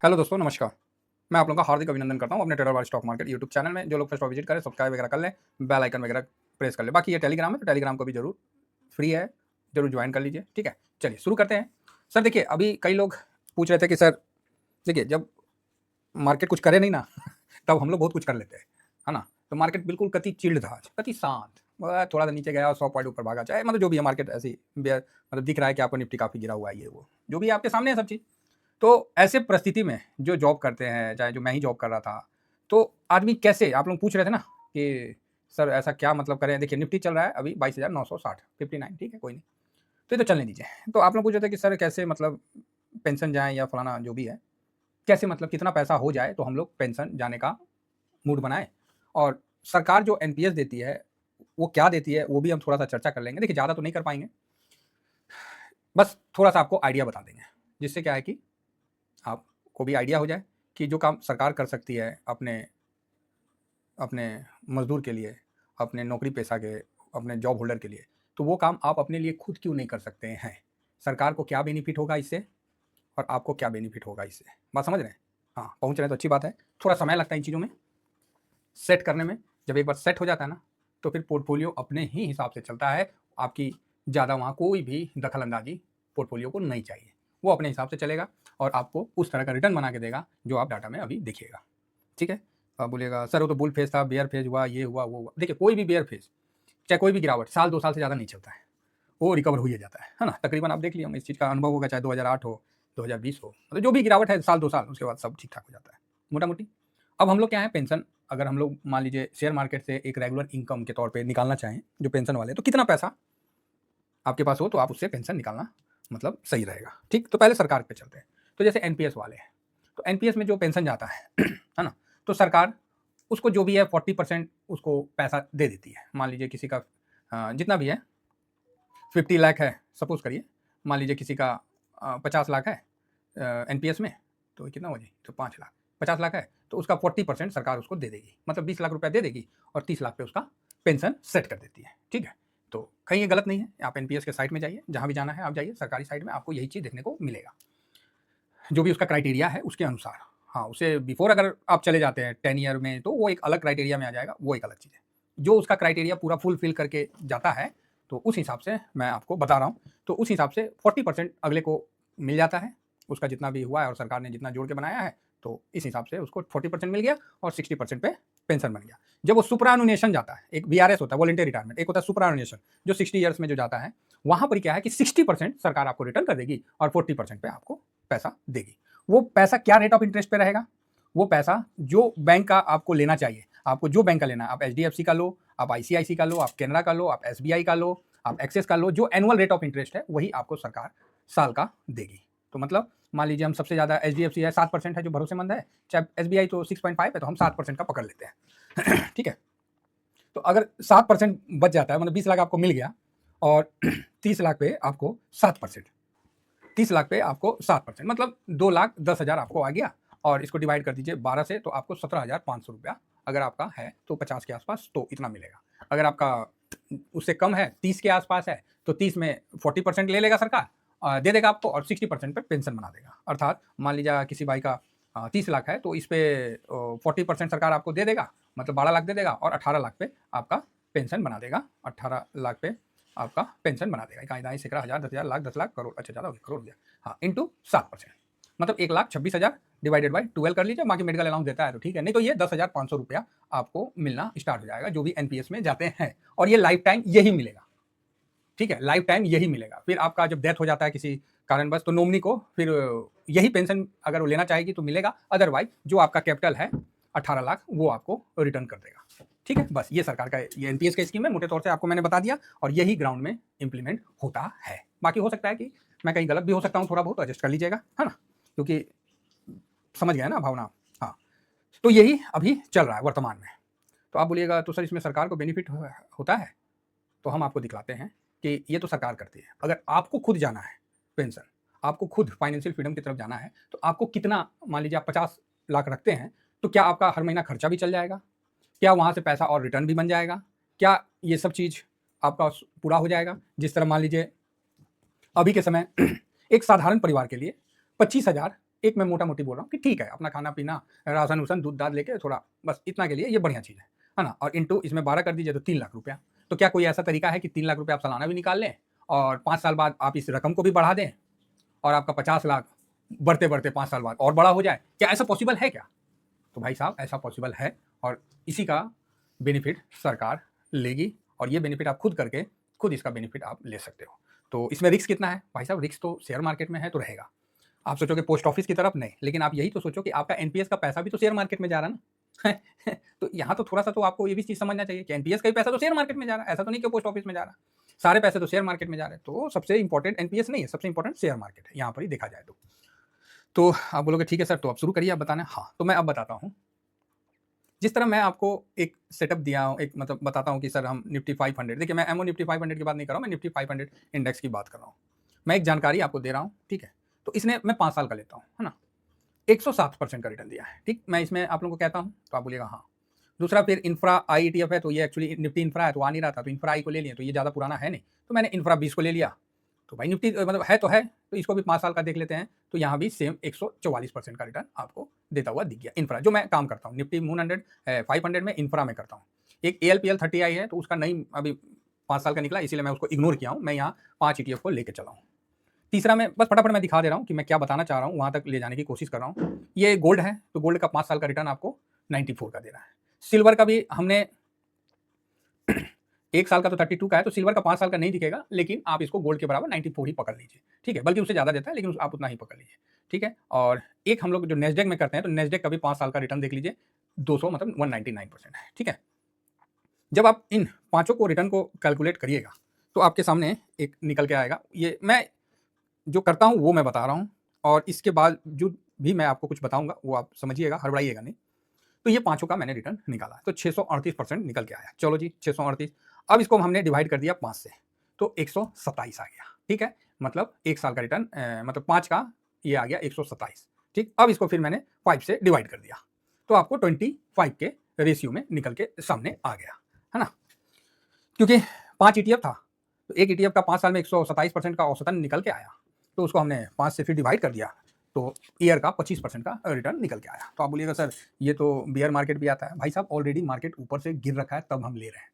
Hello दोस्तों, नमस्कार। मैं आप लोगों का हार्दिक अभिनंदन करता हूँ अपने ट्रेडर वाले स्टॉक मार्केट यूट्यूब चैनल में। जो लोग फर्स्ट विजिट करें, सब्सक्राइब वगैरह कर लें, बेल आइकन वगैरह प्रेस कर लें। बाकी ये टेलीग्राम है, तो टेलीग्राम को भी जरूर फ्री है, जरूर ज्वाइन कर लीजिए। ठीक है, चलिए शुरू करते हैं। सर देखिए, अभी कई लोग पूछ रहे थे कि सर देखिए, जब मार्केट कुछ करे नहीं ना तब हम लोग बहुत कुछ कर लेते हैं, है ना। तो मार्केट बिल्कुल कति चिल्ड था आज, कति शांत। थोड़ा सा नीचे गया और 100 पॉइंट ऊपर भागा, चाहे मतलब जो भी है मार्केट ऐसी मतलब दिख रहा है कि आपको निफ्टी काफी गिरा हुआ है, ये वो जो भी आपके सामने है सब चीज़। तो ऐसे परिस्थिति में जो जॉब करते हैं, चाहे जो मैं ही जॉब कर रहा था, तो आदमी कैसे, आप लोग पूछ रहे थे ना कि सर ऐसा क्या मतलब करें। देखिए, निफ्टी चल रहा है अभी 22,960 59, ठीक है, कोई नहीं, तो ये तो चलने दीजिए। तो आप लोग पूछ रहे थे कि सर कैसे मतलब पेंशन जाए या फलाना जो भी है, कैसे मतलब कितना पैसा हो जाए तो हम लोग पेंशन जाने का मूड बनाएं। और सरकार जो एनपीएस देती है वो क्या देती है, वो भी हम थोड़ा सा चर्चा कर लेंगे। देखिए, ज़्यादा तो नहीं कर पाएंगे, बस थोड़ा सा आपको आइडिया बता देंगे, जिससे क्या है कि आपको भी आइडिया हो जाए कि जो काम सरकार कर सकती है अपने अपने मजदूर के लिए, अपने नौकरी पेशा के, अपने जॉब होल्डर के लिए, तो वो काम आप अपने लिए खुद क्यों नहीं कर सकते हैं। सरकार को क्या बेनिफिट होगा इससे और आपको क्या बेनिफिट होगा इससे, बात समझ रहे हैं। हाँ, पहुंच रहे हैं तो अच्छी बात है। थोड़ा समय लगता है इन चीज़ों में सेट करने में। जब एक बार सेट हो जाता है ना, तो फिर पोर्टफोलियो अपने ही हिसाब से चलता है। आपकी ज़्यादा वहाँ कोई भी दखल अंदाजी पोर्टफोलियो को नहीं चाहिए, वो अपने हिसाब से चलेगा और आपको उस तरह का रिटर्न बना के देगा जो आप डाटा में अभी देखिएगा। ठीक है, आप बोलिएगा सर वो तो बुल फेज था, बेयर फेज हुआ, ये हुआ वो हुआ। देखिए, कोई भी बेयर फेज, चाहे कोई भी गिरावट साल 2 साल से ज़्यादा नहीं चलता है, वो रिकवर हो ही जाता है ना। तकरीबन आप देख लिया, इस चीज़ का अनुभव होगा, चाहे 2008 हो, 2020 हो, मतलब जो भी गिरावट है साल 2 साल, उसके बाद सब ठीक ठाक हो जाता है मोटा मोटी। अब हम लोग क्या है, पेंशन अगर हम लोग मान लीजिए शेयर मार्केट से एक रेगुलर इनकम के तौर पे निकालना चाहें, जो पेंशन वाले, तो कितना पैसा आपके पास हो तो आप उससे पेंशन निकालना मतलब सही रहेगा। ठीक, तो पहले सरकार पे चलते हैं। तो जैसे एनपीएस वाले हैं, तो एनपीएस में जो पेंशन जाता है ना, तो सरकार उसको जो भी है 40% उसको पैसा दे देती है। मान लीजिए किसी का जितना भी है 50 लाख है, सपोज करिए, मान लीजिए किसी का 50 लाख है एनपीएस में, तो कितना हो जाए, तो 5 लाख, 50 लाख है, तो उसका 40% सरकार उसको दे देगी, मतलब 20 लाख रुपया दे देगी और 30 लाख पे उसका पेंशन सेट कर देती है। ठीक है, तो कहीं ये गलत नहीं है। आप एनपीएस के साइट में जाइए, जहाँ भी जाना है आप जाइए, सरकारी साइट में आपको यही चीज़ देखने को मिलेगा, जो भी उसका क्राइटेरिया है उसके अनुसार। हाँ, उसे बिफोर अगर आप चले जाते हैं 10 ईयर में, तो वो एक अलग क्राइटेरिया में आ जाएगा, वो एक अलग चीज़ है। जो उसका क्राइटेरिया पूरा फुलफिल करके जाता है, तो उस हिसाब से मैं आपको बता रहा हूँ, तो उस हिसाब से 40% अगले को मिल जाता है, उसका जितना भी हुआ है और सरकार ने जितना जोड़ के बनाया है, तो इस हिसाब से उसको 40% मिल गया और 60% पे पेंशन बन गया। जब वो सुपरानुनेशन जाता है, एक वीआरएस होता है, वॉलंटियरी रिटायरमेंट, एक होता है सुपरानुनेशन जो 60 ईयर्स में जो जाता है, वहां पर क्या है कि 60% सरकार आपको रिटर्न कर देगी और 40% पे आपको पैसा देगी। वो पैसा क्या रेट ऑफ इंटरेस्ट पे रहेगा, वो पैसा जो बैंक का आपको लेना चाहिए, आपको जो बैंक का लेना है, आप एचडीएफसी का लो, आप आईसीआईसी का लो, आप कैनरा का लो, आप एसबीआई का लो, आप एक्सेस का लो, जो एनुअल रेट ऑफ इंटरेस्ट है वही आपको सरकार साल का देगी। तो मतलब मान लीजिए हम सबसे ज़्यादा एचडीएफसी है 7% है जो भरोसेमंद है, चाहे एसबीआई तो 6.5 है, तो हम 7% का पकड़ लेते हैं ठीक है, तो अगर 7% बच जाता है, मतलब 20 लाख आपको मिल गया और 30 लाख पे आपको 7%, 30 लाख पे आपको 7%, मतलब 2,10,000 आपको आ गया। और इसको डिवाइड कर दीजिए 12 से, तो आपको 17,500 रुपया अगर आपका है तो 50 के आसपास, तो इतना मिलेगा। अगर आपका उससे कम है, 30 के आसपास है, तो 30 में 40% ले लेगा सरकार, दे देगा आपको, और 60% पे पेंशन बना देगा। अर्थात मान लीजिए किसी भाई का 30 लाख है, तो इस पे 40% सरकार आपको दे देगा, मतलब 12 लाख दे देगा, और 18 लाख पे आपका पेंशन बना देगा। 18 लाख पे आपका पेंशन बना देगा। इकाई दाई सैकड़ा हज़ार 10,000 लाख 10 लाख करोड़, अच्छा ज़्यादा हो गया, करोड़ हो गया, हाँ, इंटू 7%, मतलब 1,26,000 डिवाइडेड बाई 12 कर लीजिए। बाकी मेडिकल अलाउंस देता है तो ठीक है, नहीं तो ये 10,500 रुपया आपको मिलना स्टार्ट हो जाएगा जो भी एनपीएस में जाते हैं, और ये लाइफ टाइम यही मिलेगा। ठीक है, लाइफ टाइम यही मिलेगा। फिर आपका जब डेथ हो जाता है किसी कारणवश, तो नॉमिनी को फिर यही पेंशन अगर वो लेना चाहेगी तो मिलेगा, अदरवाइज जो आपका कैपिटल है 18 लाख, वो आपको रिटर्न कर देगा। ठीक है, बस ये सरकार का ये एनपीएस का स्कीम है, मोटे तौर से आपको मैंने बता दिया, और यही ग्राउंड में इंप्लीमेंट होता है। बाकी हो सकता है कि मैं कहीं गलत भी हो सकता हूँ, थोड़ा बहुत एडजस्ट कर लीजिएगा, है ना, क्योंकि समझ गया ना भावना। हाँ, तो यही अभी चल रहा है वर्तमान में। तो आप बोलिएगा तो सर इसमें सरकार को बेनिफिट होता है, तो हम आपको दिखलाते हैं कि ये तो सरकार करती है। अगर आपको खुद जाना है पेंशन, आपको खुद फाइनेंशियल फ्रीडम की तरफ जाना है, तो आपको कितना, मान लीजिए आप 50 लाख रखते हैं, तो क्या आपका हर महीना खर्चा भी चल जाएगा, क्या वहाँ से पैसा और रिटर्न भी बन जाएगा, क्या ये सब चीज़ आपका पूरा हो जाएगा। जिस तरह मान लीजिए अभी के समय एक साधारण परिवार के लिए 25,000 एक मैं मोटा मोटी बोल रहा हूँ कि ठीक है, अपना खाना पीना, राशन वूसन, दूध दाद लेके थोड़ा बस इतना के लिए ये बढ़िया चीज़ है ना? और इंटू इसमें 12 कर दीजिए तो 3 लाख रुपया। तो क्या कोई ऐसा तरीका है कि 3 लाख रुपया आप सालाना भी निकाल लें और 5 साल बाद आप इस रकम को भी बढ़ा दें और आपका 50 लाख बढ़ते-बढ़ते 5 साल बाद और बड़ा हो जाए? क्या ऐसा पॉसिबल है क्या? तो भाई साहब ऐसा पॉसिबल है और इसी का बेनिफिट सरकार लेगी और ये बेनिफिट आप खुद करके खुद इसका बेनिफिट आप ले सकते हो। तो इसमें रिस्क कितना है? भाई साहब रिस्क तो शेयर मार्केट में है तो रहेगा। आप सोचोगे पोस्ट ऑफिस की तरफ नहीं, लेकिन आप यही तो सोचो कि आपका एनपीएस का पैसा भी तो शेयर मार्केट में जा रहा है ना। तो यहाँ तो थोड़ा-सा तो आपको ये भी चीज़ समझना चाहिए कि एनपीएस का भी पैसा तो शेयर मार्केट में जा रहा है, ऐसा तो नहीं कि पोस्ट ऑफिस में जा रहा है। सारे पैसे तो शेयर मार्केट में जा रहे हैं, तो सबसे इंपॉर्टेंट एनपीएस नहीं है, सबसे इंपॉर्टेंट शेयर मार्केट है, यहाँ पर ही देखा जाए तो। तो आप बोलोगे ठीक है सर, तो आप शुरू करिए, आप बताना। हाँ, तो मैं अब बताता हूँ। जिस तरह मैं आपको एक सेटअप दिया हूँ, एक मतलब बताता हूँ कि सर हम निफ्टी 500, देखिए मैं एमओ निफ्टी 500 की बात नहीं कर रहा हूँ, मैं निफ्टी 500 इंडेक्स की बात कर रहा हूँ। मैं एक जानकारी आपको दे रहा हूँ, ठीक है? तो इसने मैं 5 साल का लेता हूँ, है ना? 107% का रिटर्न दिया है, ठीक? मैं इसमें आप लोगों को कहता हूँ, तो आप बोलिएगा हाँ। दूसरा फिर इंफ्रा आई ईटीएफ है, तो ये एक्चुअली निफ्टी इंफ्रा है, तो आ नहीं रहा था, तो इंफ्रा आई को ले लिया, तो ये ज़्यादा पुराना है नहीं, तो मैंने इंफ्रा 20 को ले लिया। तो भाई निफ्टी मतलब है तो है, तो इसको भी 5 साल का देख लेते हैं, तो यहाँ भी सेम 144% का रिटर्न आपको देता हुआ दिख गया। इंफ्रा जो मैं काम करता हूँ, निफ्टी मून 100 500 में इंफ्रा में करता हूँ। एक एएलपीएल 30 आई है, तो उसका नहीं अभी 5 साल का निकला, इसीलिए मैं उसको इग्नोर किया हूँ। मैं यहाँ 5 ईटीएफ को लेके चला हूँ। तीसरा मैं बस फटाफट मैं दिखा दे रहा हूँ कि मैं क्या बताना चाह रहा हूँ, वहाँ तक ले जाने की कोशिश कर रहा हूँ। ये गोल्ड है, तो गोल्ड का 5 साल का रिटर्न आपको 94 का दे रहा है। सिल्वर का भी हमने 1 साल का तो 32 का है, तो सिल्वर का 5 साल का नहीं दिखेगा, लेकिन आप इसको गोल्ड के बराबर 94 ही पकड़ लीजिए, ठीक है? बल्कि उससे ज़्यादा देता है, लेकिन आप उतना ही पकड़ लीजिए, ठीक है? और एक हम लोग जो नैस्डैक में करते हैं, तो नैस्डैक का भी 5 साल का रिटर्न देख लीजिए, 200 मतलब 199% है, ठीक है? जब आप इन पाँचों को रिटर्न को कैलकुलेट करिएगा, तो आपके सामने एक निकल के आएगा। ये मैं जो करता हूँ, वो मैं बता रहा हूँ और इसके बावजूद भी मैं आपको कुछ बताऊँगा, वो आप समझिएगा, हड़बड़ाइएगा नहीं। तो ये पाँचों का मैंने रिटर्न निकाला, तो 638% निकल के आया। चलो जी 638, अब इसको हमने डिवाइड कर दिया 5 से, तो 127 आ गया, ठीक है? मतलब 1 साल का रिटर्न मतलब 5 का ये आ गया 127, ठीक? अब इसको फिर मैंने 5 से डिवाइड कर दिया, तो आपको 25 के रेशियो में निकल के सामने आ गया, है ना? क्योंकि 5 ईटीएफ था, तो एक ईटीएफ का 5 साल में 127% का औसतन निकल के आया, तो उसको हमने 5 से फिर डिवाइड कर दिया, तो ईयर का 25% का रिटर्न निकल के आया। तो आप बोलिएगा सर ये तो बियर मार्केट भी आता है। भाई साहब ऑलरेडी मार्केट ऊपर से गिर रखा है, तब हम ले रहे हैं,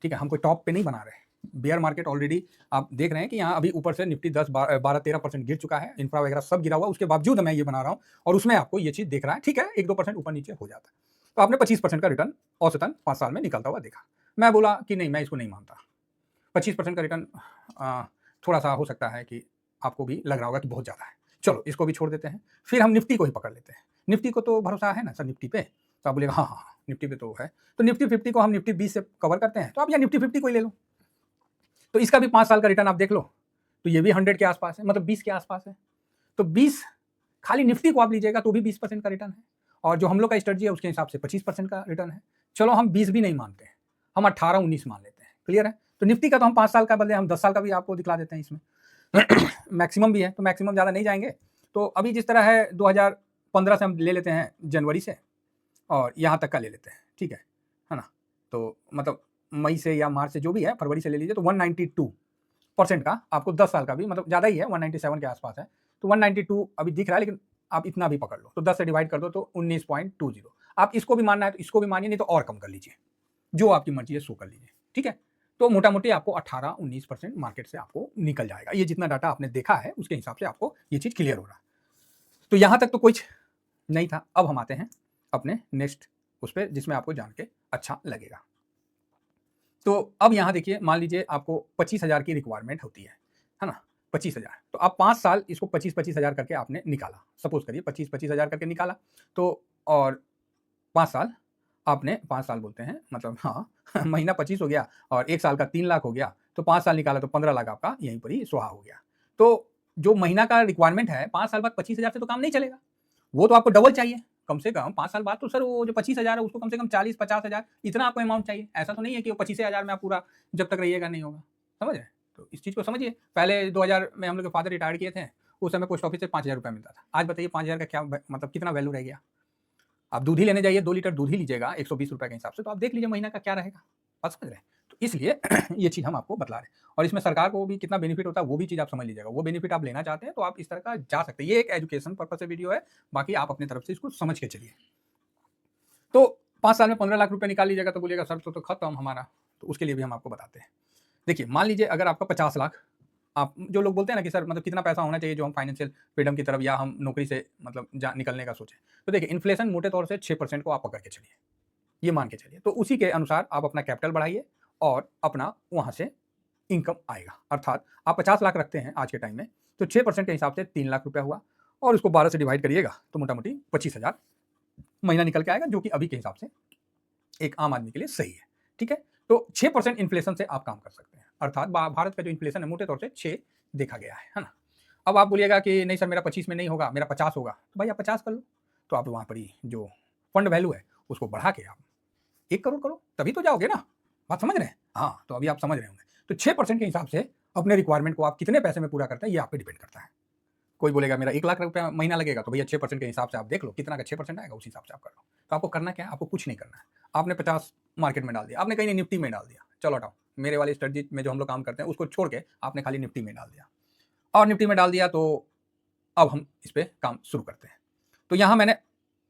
ठीक है? हम कोई टॉप पे नहीं बना रहे। बियर मार्केट ऑलरेडी आप देख रहे हैं कि यहाँ अभी ऊपर से निफ्टी 12-13% गिर चुका है, इंफ्रा वगैरह सब गिरा हुआ, उसके बावजूद मैं ये बना रहा हूँ और उसमें आपको ये चीज़ दिख रहा है, ठीक है? 1-2% ऊपर नीचे हो जाता है। तो आपने 25% का रिटर्न औसतन 5 साल में निकलता हुआ देखा। मैं बोला कि नहीं, मैं इसको नहीं मानता। 25% का रिटर्न थोड़ा-सा हो सकता है कि आपको भी लग रहा होगा कि बहुत ज़्यादा है। चलो इसको भी छोड़ देते हैं, फिर हम निफ्टी को ही पकड़ लेते हैं। निफ्टी को तो भरोसा है ना सर निफ्टी पे? तो आप बोलिएगा हाँ, हाँ, हाँ, निफ्टी पे तो है। तो निफ्टी 50 को हम निफ्टी 20 से कवर करते हैं, तो आप यहाँ निफ्टी 50 को ही ले लो। तो इसका भी 5 साल का रिटर्न आप देख लो, तो ये भी 100 के आस-पास है, मतलब 20 के आस-पास है। तो 20 खाली निफ्टी को आप लीजिएगा तो भी 20% का रिटर्न है और जो हम लोग का स्ट्रेटजी है उसके हिसाब से 25% का रिटर्न है। चलो हम 20 भी नहीं मानते हैं, हम 18-19 मान लेते हैं, क्लियर है? तो निफ्टी का तो हम 5 साल का बदले हम 10 साल का भी आपको दिखला देते हैं इसमें। मैक्सिमम भी है, तो मैक्सिमम ज़्यादा नहीं जाएँगे। तो अभी जिस तरह है 2015 से हम ले लेते हैं, जनवरी से और यहाँ तक का ले लेते हैं, ठीक है ना? तो मतलब मई से या मार्च से जो भी है, फरवरी से ले लीजिए तो 192% का आपको 10 साल का भी मतलब ज़्यादा ही है, 197 के आस-पास है। तो 192 अभी दिख रहा है, लेकिन आप इतना भी पकड़ लो, तो 10 से डिवाइड कर दो तो 19.20। आप इसको भी मानना है तो इसको भी मानिए, नहीं तो और कम कर लीजिए। जो आपकी मर्ज़ी है सो कर लीजिए, ठीक है? तो मोटा-मोटी आपको 18-19% मार्केट से आपको निकल जाएगा। ये जितना डाटा आपने देखा है, उसके हिसाब से आपको ये चीज़ क्लियर हो रहा है। तो यहाँ तक तो कुछ नहीं था। अब हम आते हैं अपने नेक्स्ट उस पे, जिसमें आपको जान के अच्छा लगेगा। तो अब यहाँ देखिए, मान लीजिए आपको 25,000 की रिक्वायरमेंट होती है ना? 25,000, तो आप 5 साल इसको 25-25 हज़ार करके आपने निकाला। सपोज़ करिए 25-25 हज़ार करके निकाला, तो और 5 साल आपने 5 साल बोलते हैं मतलब हाँ, महीना 25 हो गया और 1 साल का 3 लाख हो गया, तो 5 साल निकाला तो 15 लाख आपका यहीं पर ही सुहा हो गया। तो जो महीना का रिक्वायरमेंट है, 5 साल बाद 25,000 से तो काम नहीं चलेगा। वो तो आपको डबल चाहिए, कम से कम 5 साल बाद तो सर वो जो 25,000 है उसको कम से कम 40-50 हज़ार इतना आपको अमाउंट चाहिए। ऐसा तो नहीं है कि वो 25,000 में आप पूरा जब तक रहिएगा नहीं होगा, समझ रहे हैं? तो इस चीज़ को समझिए। पहले 2000 में हम लोग के फादर रिटायर किए थे, उस समय पोस्ट ऑफिस से 5,000 रुपया मिलता था। आज बताइए 5,000 का क्या मतलब कितना वैल्यू रह गया? आप दूध ही लेने जाइए, 2 लीटर दूध ही लीजिएगा ₹120 के हिसाब से, तो आप देख लीजिए महीना का क्या रहेगा। बात समझ रहे हैं? तो इसलिए ये चीज़ हम आपको बतला रहे हैं और इसमें सरकार को भी कितना बेनिफिट होता है वो भी चीज़ आप समझ लीजिएगा। वो बेनिफिट आप लेना चाहते हैं तो आप इस तरह का जा सकते हैं। ये एक एजुकेशन पर्पस से वीडियो है, बाकी आप अपनी तरफ से इसको समझ के चलिए। तो 5 साल में 15 लाख रुपए निकाल लीजिएगा तो बोलिएगा सर तो खत्म हमारा, तो उसके लिए भी हम आपको बताते हैं। देखिए मान लीजिए अगर आपका 50 लाख, आप जो लोग बोलते हैं ना कि सर मतलब कितना पैसा होना चाहिए जो हम फाइनेंशियल फ्रीडम की तरफ या हम नौकरी से मतलब निकलने का सोचें, तो देखिए इन्फ्लेशन मोटे तौर से 6% को आप पकड़ के चलिए, ये मान के चलिए, तो उसी के अनुसार आप अपना कैपिटल बढ़ाइए और अपना वहां से इनकम आएगा। अर्थात आप 50 लाख रखते हैं आज के टाइम में, तो 6% के हिसाब से 3 लाख रुपया हुआ और उसको 12 से डिवाइड करिएगा तो मोटा मोटी 25,000 महीना निकल के आएगा, जो कि अभी के हिसाब से एक आम आदमी के लिए सही है। ठीक है, तो 6% इन्फ्लेशन से आप काम कर सकते हैं। अर्थात भारत का जो इन्फ्लेशन है मोटे तौर से 6 देखा गया है ना। अब आप बोलिएगा कि नहीं सर मेरा 25 में नहीं होगा, मेरा 50 होगा, तो भाई आप 50 कर लो, तो आप वहां पर ही जो फंड वैल्यू है उसको बढ़ा के आप 1 करोड़ करो, तभी तो जाओगे ना। बात समझ रहे हैं? हाँ, तो अभी आप समझ रहे होंगे। तो 6% के हिसाब से अपने रिक्वायरमेंट को आप कितने पैसे में पूरा करते हैं ये आप पे डिपेंड करता है। कोई बोलेगा मेरा 1 लाख रुपया महीना लगेगा, तो भैया 6% के हिसाब से आप देख लो कितना का 6% आएगा, उस हिसाब से आप कर लो। तो आपको करना क्या है? आपको कुछ नहीं करना है। आपने 50 मार्केट में डाल दिया, आपने कहीं निफ्टी में डाल दिया, चलो हटाओ, मेरे वाली स्ट्रेटजी में जो हम लोग काम करते हैं उसको छोड़ के आपने खाली निफ्टी में डाल दिया, और निफ्टी में डाल दिया तो अब हम इस पर काम शुरू करते हैं। तो यहाँ मैंने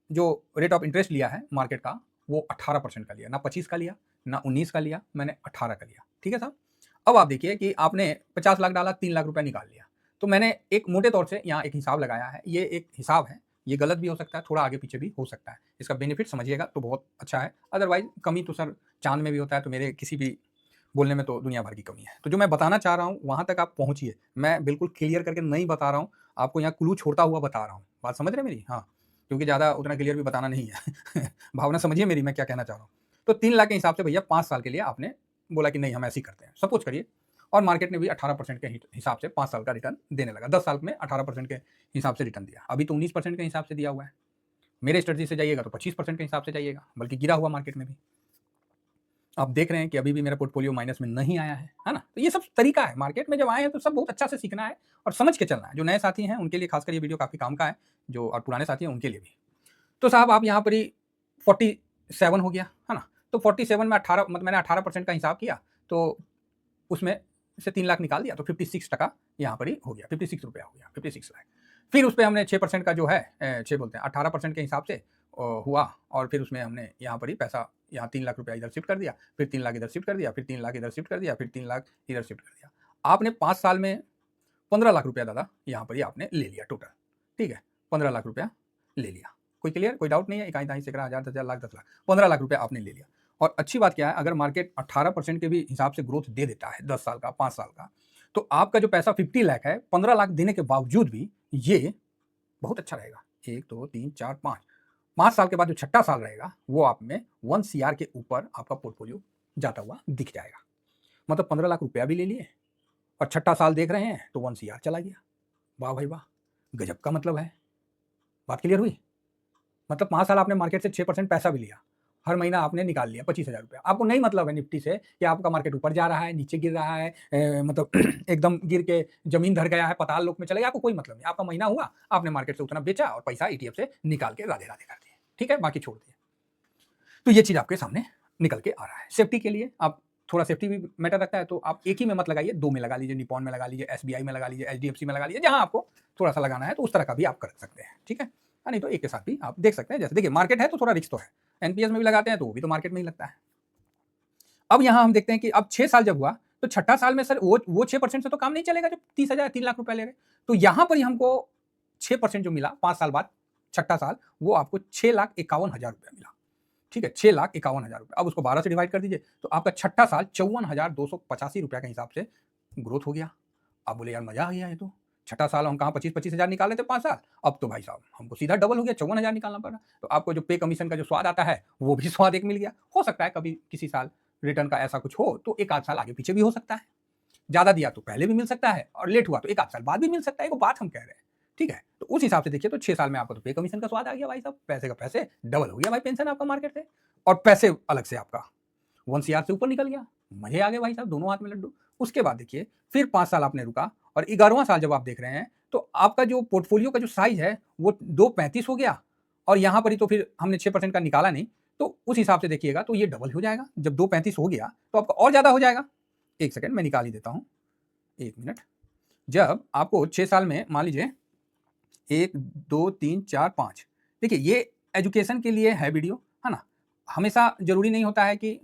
जो रेट ऑफ इंटरेस्ट लिया है मार्केट का वो 18% का लिया, ना 25 का लिया ना 19 का लिया, मैंने 18 का लिया। ठीक है साहब। अब आप देखिए कि आपने 50 लाख डाला, 3 लाख रुपया निकाल लिया, तो मैंने एक मोटे तौर से यहाँ एक हिसाब लगाया है। ये एक हिसाब है, ये गलत भी हो सकता है, थोड़ा आगे पीछे भी हो सकता है, इसका बेनिफिट समझिएगा तो बहुत अच्छा है, अदरवाइज कमी तो सर चांद में भी होता है, तो मेरे किसी भी बोलने में तो दुनिया भर की कमी है। तो जो मैं बताना चाह रहा हूँ वहां तक आप पहुंचिए, मैं बिल्कुल क्लियर करके नहीं बता रहा हूँ आपको, यहाँ क्लू छोड़ता हुआ बता रहा हूँ। बात समझ रहे मेरी? हाँ, क्योंकि ज़्यादा उतना क्लियर भी बताना नहीं है भावना समझिए मेरी, मैं क्या कहना चाह रहा हूँ। तो 3 लाख के हिसाब से भैया 5 साल के लिए आपने बोला कि नहीं हम ऐसे ही करते हैं, सपोज करिए, और मार्केट ने भी 18% के हिसाब से 5 साल का रिटर्न देने लगा। 10 साल में 18% के हिसाब से रिटर्न दिया, अभी तो 19% के हिसाब से दिया हुआ है। मेरे स्ट्रेटजी से जाइएगा तो 25% के हिसाब से जाइएगा, बल्कि गिरा हुआ मार्केट में भी आप देख रहे हैं कि अभी भी मेरा पोर्टफोलियो माइनस में नहीं आया है ना। तो ये सब तरीका है, मार्केट में जब आए हैं तो सब बहुत अच्छा से सीखना है और समझ के चलना है। जो नए साथी हैं उनके लिए खासकर ये वीडियो काफ़ी काम का है, जो और पुराने साथी हैं उनके लिए भी। तो साहब आप यहाँ पर ही 47 हो गया है ना, तो 47 में 18 मतलब मैंने 18% का हिसाब किया, तो उसमें से 3 लाख निकाल दिया, तो 56% यहाँ पर ही हो गया, 56 रुपया हो गया, 56 लाख। फिर उस पर हमने 6% का जो है 6 बोलते हैं 18% के हिसाब से हुआ, और फिर उसमें हमने यहाँ पर ही पैसा, यहाँ 3 लाख रुपया इधर शिफ्ट कर दिया, फिर 3 लाख इधर शिफ्ट कर दिया, फिर 3 लाख इधर शिफ्ट कर दिया, फिर 3 लाख इधर शिफ्ट कर दिया। आपने 5 साल में 15 लाख रुपया दादा यहाँ पर ही आपने ले लिया टोटल। ठीक है, 15 लाख रुपया ले लिया। कोई क्लियर, कोई डाउट नहीं है? इकाई दाई सैकड़ा हज़ार 10,000 लाख 10 लाख 15 लाख रुपया आपने ले लिया। और अच्छी बात क्या है, अगर मार्केट 18% के भी हिसाब से ग्रोथ दे देता है 10 साल का 5 साल का, तो आपका जो पैसा 50 लाख है 15 लाख देने के बावजूद भी ये बहुत अच्छा रहेगा। 1 2 3 4 5 साल के बाद जो छठा साल रहेगा वो आप में 1 CR के ऊपर आपका पोर्टफोलियो जाता हुआ दिख जाएगा। मतलब 15 लाख रुपया भी ले लिए और छठा साल देख रहे हैं तो 1 CR चला गया। वाह भाई वाह, गजब का मतलब है। बात क्लियर हुई? मतलब 5 साल आपने मार्केट से 6% पैसा भी लिया, हर महीना आपने निकाल लिया 25,000 रुपया। आपको नहीं मतलब है निफ्टी से कि आपका मार्केट ऊपर जा रहा है, नीचे गिर रहा है, मतलब एकदम गिर के जमीन धर गया है, पाताल लोक में चला गया, आपको कोई मतलब नहीं। आपका महीना हुआ, आपने मार्केट से उतना बेचा और पैसा ETF से निकाल के राधे राधे कर दिए। ठीक है, बाकी छोड़ दिए। तो ये चीज़ आपके सामने निकल के आ रहा है। सेफ्टी के लिए आप थोड़ा सेफ्टी भी मैटर रखता है, तो आप एक ही में मत लगाइए, 2 में लगा लीजिए, निपॉन में लगा लीजिए, SBI में लगा लीजिए, HDFC में लगा लीजिए, जहाँ आपको थोड़ा सा लगाना है तो उस तरह का भी आप कर सकते हैं। ठीक है, नहीं तो एक के साथ भी आप देख सकते हैं। जैसे देखिए मार्केट है तो थोड़ा रिस्क तो है, NPS में भी लगाते हैं तो वो भी तो मार्केट में ही लगता है। अब यहाँ हम देखते हैं कि अब 6 साल जब हुआ तो छठा साल में सर वो 6% से तो काम नहीं चलेगा जो 30,000 3 लाख रुपया ले रहे। तो यहाँ पर ही हमको 6% जो मिला 5 साल बाद, छठा साल, वो आपको 6,51,000 रुपया मिला। ठीक है, 6,51,000 रुपये। अब उसको 12 से डिवाइड कर दीजिए तो आपका छठा साल 54,285 रुपया के हिसाब से ग्रोथ हो गया। आप बोले यार मजा आ गया, ये तो छठा साल हम कहाँ 25-25 हज़ार निकाले थे 5 साल, अब तो भाई साहब हमको सीधा डबल हो गया, 54,000 निकालना पड़ रहा। तो आपको जो पे कमीशन का जो स्वाद आता है वो भी स्वाद एक मिल गया। हो सकता है कभी किसी साल रिटर्न का ऐसा कुछ हो तो एक आध साल आगे पीछे भी हो सकता है, ज़्यादा दिया तो पहले भी मिल सकता है और लेट हुआ तो एक आध साल बाद भी मिल सकता है, वो बात हम कह रहे हैं। ठीक है, तो उस हिसाब से देखिए तो 6 साल में आपको तो पे कमीशन का स्वाद आ गया भाई साहब, पैसे का पैसे डबल हो गया भाई पेंशन आपका मार्केट से, और पैसे अलग से आपका 1 CR से ऊपर निकल गया। मजे आ गए भाई साहब, दोनों हाथ में लड्डू। उसके बाद देखिए फिर 5 साल आपने रुका और 11वां साल जब आप देख रहे हैं तो आपका जो पोर्टफोलियो का जो साइज है वो 235 हो गया, और यहाँ पर ही तो फिर हमने 6% का निकाला नहीं, तो उस हिसाब से देखिएगा तो ये डबल हो जाएगा। जब 2.35 हो गया तो आपका और ज़्यादा हो जाएगा। 1 सेकंड मैं निकाल ही देता हूँ, 1 मिनट। जब आपको 6 साल में मान लीजिए 1, 2, 3, 4, 5, देखिए ये एजुकेशन के लिए है वीडियो, है ना? हमेशा ज़रूरी नहीं होता है कि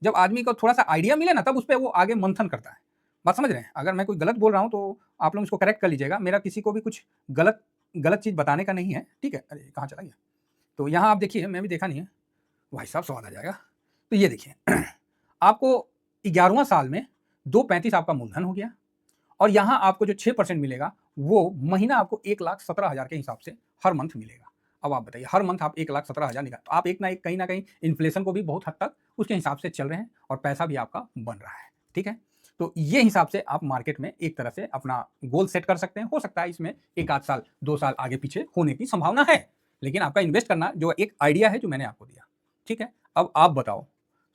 जब आदमी को थोड़ा-सा आइडिया मिले ना तब उस पे वो आगे मंथन करता है। बात समझ रहे हैं? अगर मैं कोई गलत बोल रहा हूँ तो आप लोग इसको करेक्ट कर लीजिएगा। मेरा किसी को भी कुछ गलत गलत चीज़ बताने का नहीं है, ठीक है? अरे! कहाँ चला गया? तो यहाँ आप देखिए, मैं भी देखा नहीं है। भाई साहब स्वाद आ जाएगा। तो ये देखिए आपको 11वाँ साल में 2.35 आपका मूलधन हो गया और यहाँ आपको जो 6% मिलेगा वो महीना आपको 1,17,000 के हिसाब से हर मंथ मिलेगा। अब आप बताइए हर मंथ आप 1,17,000 निकाल तो आप एक ना एक कहीं न कहीं इन्फ्लेशन को भी बहुत हद तक उसके हिसाब से चल रहे हैं और पैसा भी आपका बन रहा है, ठीक है? तो ये हिसाब से आप मार्केट में एक तरह से अपना गोल सेट कर सकते हैं। हो सकता है इसमें 1 आध साल, 2 साल आगे पीछे होने की संभावना है। लेकिन आपका इन्वेस्ट करना जो एक आइडिया है जो मैंने आपको दिया, ठीक है? अब आप बताओ,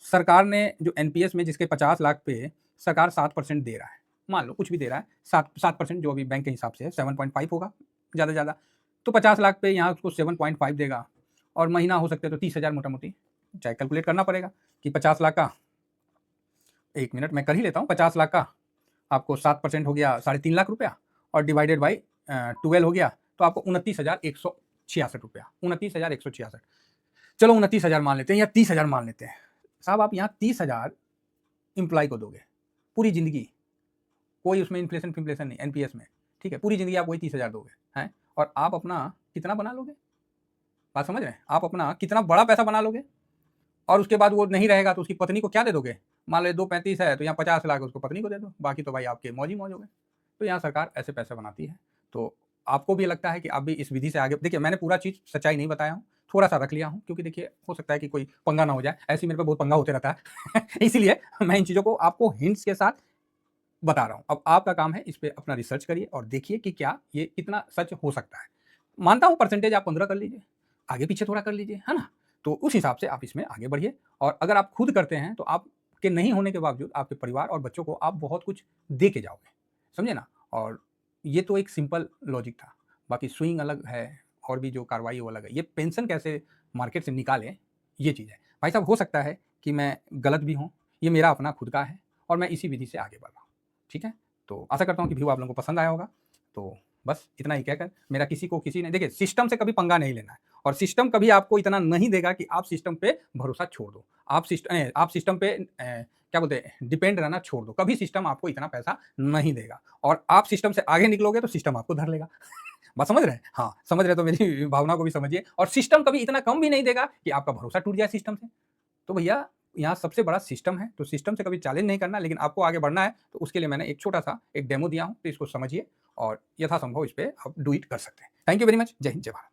सरकार ने जो एनपीएस में जिसके 50 लाख पे सरकार 7% दे रहा है, मान लो कुछ भी दे रहा है, 7% जो अभी बैंक के हिसाब से है 7.5 होगा ज़्यादा से ज़्यादा। तो 50 लाख पे यहाँ उसको 7.5 देगा और महीना हो सकता है तो 30,000 मोटा-मोटी, चाहे कैलकुलेट करना पड़ेगा कि 50 लाख का 1 मिनट मैं कर ही लेता हूँ, 50 लाख का आपको 7% हो गया 3.5 लाख रुपया और डिवाइडेड बाई 12 हो गया तो आपको 29,166 रुपया, 29,166। चलो 29,000 मान लेते हैं या 30,000 मान लेते हैं। साहब आप यहाँ 30,000 एम्प्लॉय को दोगे, पूरी ज़िंदगी, कोई उसमें इन्फ्लेशन-फिन्फ्लेशन नहीं एनपीएस में, ठीक है? पूरी ज़िंदगी आप वही 30,000 दोगे, हैं? और आप अपना कितना बना लोगे? बात समझ रहे हैं? आप अपना कितना बड़ा पैसा बना लोगे और उसके बाद वो नहीं रहेगा तो उसकी पत्नी को क्या दे दोगे? मान लो 2.35 है तो यहाँ 50 लाख उसको पत्नी को दे दो, बाकी तो भाई आपके मौज ही मौज हो गए। तो यहाँ सरकार ऐसे पैसे बनाती है। तो आपको भी लगता है कि आप भी इस विधि से आगे देखिए मैंने पूरा चीज़ सच्चाई नहीं बताया हूँ, थोड़ा-सा रख लिया हूँ क्योंकि देखिए हो सकता है कि कोई पंगा ना हो जाए, ऐसे ही मेरे पे बहुत पंगा होते रहता है। इसीलिए मैं इन चीज़ों को आपको हिंट्स के साथ बता रहा हूँ। अब आपका काम है इस पे अपना रिसर्च करिए और देखिए कि क्या ये कितना सच हो सकता है। मानता हूँ परसेंटेज आप 15 कर लीजिए, आगे-पीछे थोड़ा कर लीजिए, है ना? तो उस हिसाब से आप इसमें आगे बढ़िए और अगर आप खुद करते हैं तो आपके नहीं होने के बावजूद आपके परिवार और बच्चों को आप बहुत कुछ दे के जाओगे, समझे ना? और ये तो एक सिंपल लॉजिक था, बाकी स्विंग अलग है और भी जो कार्रवाई है वो अलग है। ये पेंशन कैसे मार्केट से निकालें, ये चीज़ है। भाई साहब हो सकता है कि मैं गलत भी हूँ, ये मेरा अपना खुद का है और मैं इसी विधि से आगे बढ़ रहा हूँ, ठीक है? तो आशा करता हूँ कि वीडियो आप लोगों को पसंद आया होगा। तो बस इतना ही कहकर मेरा किसी को किसी ने देखिए सिस्टम से कभी पंगा नहीं लेना है और सिस्टम कभी आपको इतना नहीं देगा कि आप सिस्टम पे भरोसा छोड़ दो। आप सिस्टम पे क्या बोलते हैं डिपेंड रहना छोड़ दो। कभी सिस्टम आपको इतना पैसा नहीं देगा और आप सिस्टम से आगे निकलोगे तो सिस्टम आपको धर लेगा। बात समझ रहे हैं? हाँ, समझ रहे हैं तो मेरी भावना को भी समझिए और सिस्टम कभी इतना कम भी नहीं देगा कि आपका भरोसा टूट जाए सिस्टम से। तो भैया यहाँ सबसे बड़ा सिस्टम है, तो सिस्टम से कभी चैलेंज नहीं करना लेकिन आपको आगे बढ़ना है, तो उसके लिए मैंने एक छोटा-सा एक डेमो दिया हूँ, तो इसको समझिए और यथासंभव इस पे आप डू इट कर सकते हैं। Thank you very much. जय हिंद, जय भारत।